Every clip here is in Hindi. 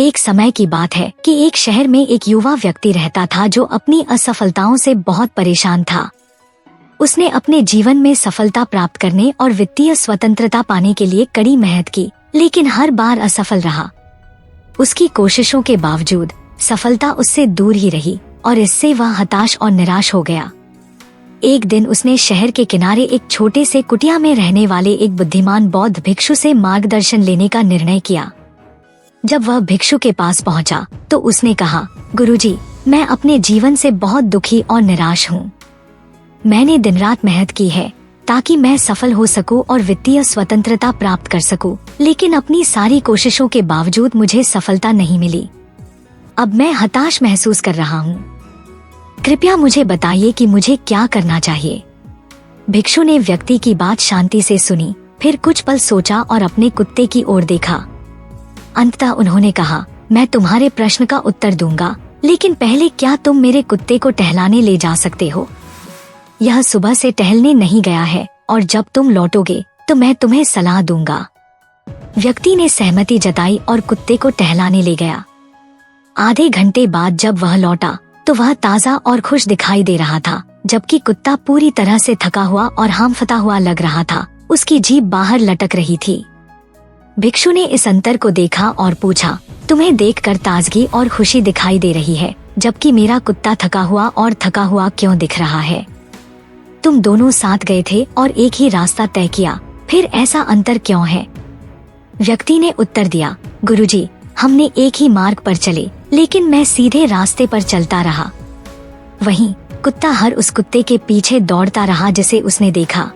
एक समय की बात है कि एक शहर में एक युवा व्यक्ति रहता था जो अपनी असफलताओं से बहुत परेशान था। उसने अपने जीवन में सफलता प्राप्त करने और वित्तीय स्वतंत्रता पाने के लिए कड़ी मेहनत की, लेकिन हर बार असफल रहा। उसकी कोशिशों के बावजूद सफलता उससे दूर ही रही और इससे वह हताश और निराश हो गया। एक दिन उसने शहर के किनारे एक छोटे से कुटिया में रहने वाले एक बुद्धिमान बौद्ध भिक्षु से मार्गदर्शन लेने का निर्णय किया। जब वह भिक्षु के पास पहुंचा तो उसने कहा, गुरुजी, मैं अपने जीवन से बहुत दुखी और निराश हूँ। मैंने दिन रात मेहनत की है ताकि मैं सफल हो सकूं और वित्तीय स्वतंत्रता प्राप्त कर सकूं, लेकिन अपनी सारी कोशिशों के बावजूद मुझे सफलता नहीं मिली। अब मैं हताश महसूस कर रहा हूँ। कृपया मुझे बताइए कि मुझे क्या करना चाहिए। भिक्षु ने व्यक्ति की बात शांति से सुनी, फिर कुछ पल सोचा और अपने कुत्ते की ओर देखा। अंततः उन्होंने कहा, मैं तुम्हारे प्रश्न का उत्तर दूंगा, लेकिन पहले क्या तुम मेरे कुत्ते को टहलाने ले जा सकते हो? यह सुबह से टहलने नहीं गया है और जब तुम लौटोगे तो मैं तुम्हें सलाह दूंगा। व्यक्ति ने सहमति जताई और कुत्ते को टहलाने ले गया। आधे घंटे बाद जब वह लौटा तो वह ताज़ा और खुश दिखाई दे रहा था, जबकि कुत्ता पूरी तरह से थका हुआ और हांफता हुआ लग रहा था। उसकी जीभ बाहर लटक रही थी। भिक्षु ने इस अंतर को देखा और पूछा, तुम्हें देखकर ताजगी और खुशी दिखाई दे रही है, जबकि मेरा कुत्ता थका हुआ क्यों दिख रहा है? तुम दोनों साथ गए थे और एक ही रास्ता तय किया, फिर ऐसा अंतर क्यों है? व्यक्ति ने उत्तर दिया, गुरुजी, हमने एक ही मार्ग पर चले, लेकिन मैं सीधे रास्ते पर चलता रहा। वहीं कुत्ता हर उस कुत्ते के पीछे दौड़ता रहा जिसे उसने देखा।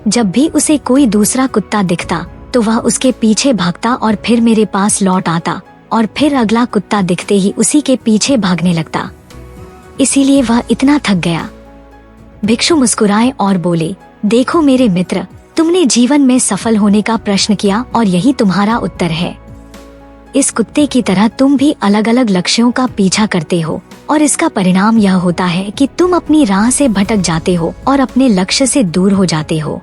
जब भी उसे कोई दूसरा कुत्ता दिखता तो वह उसके पीछे भागता और फिर मेरे पास लौट आता और फिर अगला कुत्ता दिखते ही उसी के पीछे भागने लगता। इसीलिए वह इतना थक गया। भिक्षु मुस्कुराए और बोले, देखो मेरे मित्र, तुमने जीवन में सफल होने का प्रश्न किया और यही तुम्हारा उत्तर है। इस कुत्ते की तरह तुम भी अलग अलग लक्ष्यों का पीछा करते हो और इसका परिणाम यह होता है कि तुम अपनी राह से भटक जाते हो और अपने लक्ष्य से दूर हो जाते हो।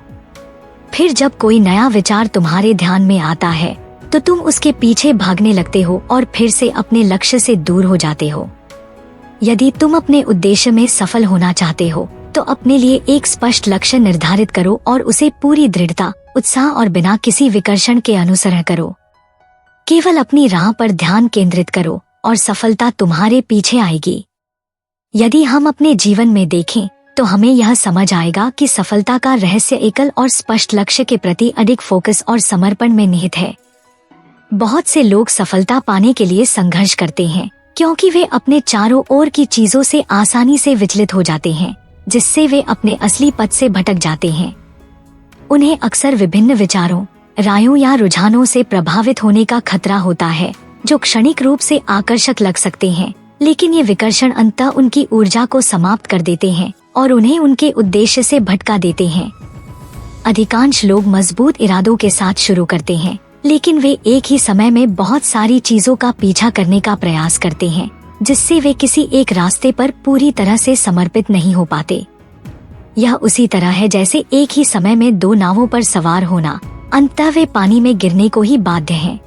फिर जब कोई नया विचार तुम्हारे ध्यान में आता है तो तुम उसके पीछे भागने लगते हो और फिर से अपने लक्ष्य से दूर हो जाते हो। यदि तुम अपने उद्देश्य में सफल होना चाहते हो तो अपने लिए एक स्पष्ट लक्ष्य निर्धारित करो और उसे पूरी दृढ़ता, उत्साह और बिना किसी विकर्षण के अनुसरण करो। केवल अपनी राह पर ध्यान केंद्रित करो और सफलता तुम्हारे पीछे आएगी। यदि हम अपने जीवन में देखें तो हमें यह समझ आएगा कि सफलता का रहस्य एकल और स्पष्ट लक्ष्य के प्रति अधिक फोकस और समर्पण में निहित है। बहुत से लोग सफलता पाने के लिए संघर्ष करते हैं क्योंकि वे अपने चारों ओर की चीजों से आसानी से विचलित हो जाते हैं, जिससे वे अपने असली पथ से भटक जाते हैं। उन्हें अक्सर विभिन्न विचारों, रायों या रुझानों से प्रभावित होने का खतरा होता है, जो क्षणिक रूप से आकर्षक लग सकते हैं, लेकिन ये विकर्षण अंततः उनकी ऊर्जा को समाप्त कर देते हैं और उन्हें उनके उद्देश्य से भटका देते हैं। अधिकांश लोग मजबूत इरादों के साथ शुरू करते हैं, लेकिन वे एक ही समय में बहुत सारी चीजों का पीछा करने का प्रयास करते हैं, जिससे वे किसी एक रास्ते पर पूरी तरह से समर्पित नहीं हो पाते। यह उसी तरह है जैसे एक ही समय में दो नावों पर सवार होना, अंततः वे पानी में गिरने को ही बाध्य हैं।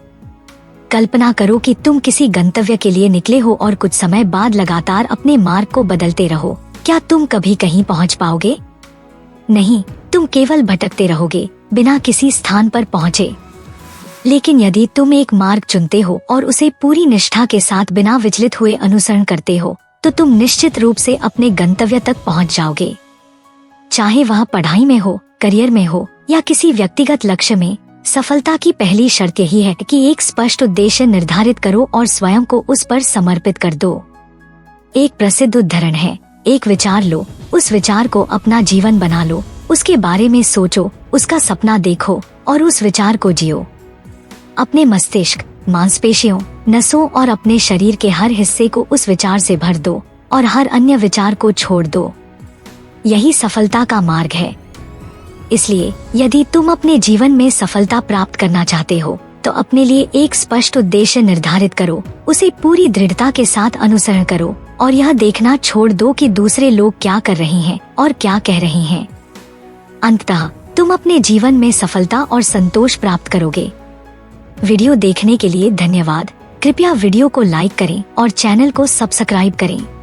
कल्पना करो कि तुम किसी गंतव्य के लिए निकले हो और कुछ समय बाद लगातार अपने मार्ग को बदलते रहो। क्या तुम कभी कहीं पहुंच पाओगे? नहीं, तुम केवल भटकते रहोगे, बिना किसी स्थान पर पहुंचे। लेकिन यदि तुम एक मार्ग चुनते हो और उसे पूरी निष्ठा के साथ बिना विचलित हुए अनुसरण करते हो, तो तुम निश्चित रूप से अपने गंतव्य तक पहुंच जाओगे। चाहे वह पढ़ाई में हो, करियर में हो या किसी व्यक्तिगत लक्ष्य में, सफलता की पहली शर्त यही है कि एक स्पष्ट उद्देश्य निर्धारित करो और स्वयं को उस पर समर्पित कर दो। एक प्रसिद्ध उदाहरण है, एक विचार लो, उस विचार को अपना जीवन बना लो, उसके बारे में सोचो, उसका सपना देखो और उस विचार को जियो। अपने मस्तिष्क, मांसपेशियों, नसों और अपने शरीर के हर हिस्से को उस विचार से भर दो और हर अन्य विचार को छोड़ दो। यही सफलता का मार्ग है। इसलिए यदि तुम अपने जीवन में सफलता प्राप्त करना चाहते हो तो अपने लिए एक स्पष्ट उद्देश्य निर्धारित करो, उसे पूरी दृढ़ता के साथ अनुसरण करो और यह देखना छोड़ दो कि दूसरे लोग क्या कर रहे हैं और क्या कह रहे हैं। अंततः तुम अपने जीवन में सफलता और संतोष प्राप्त करोगे। वीडियो देखने के लिए धन्यवाद। कृपया वीडियो को लाइक करें और चैनल को सब्सक्राइब करें।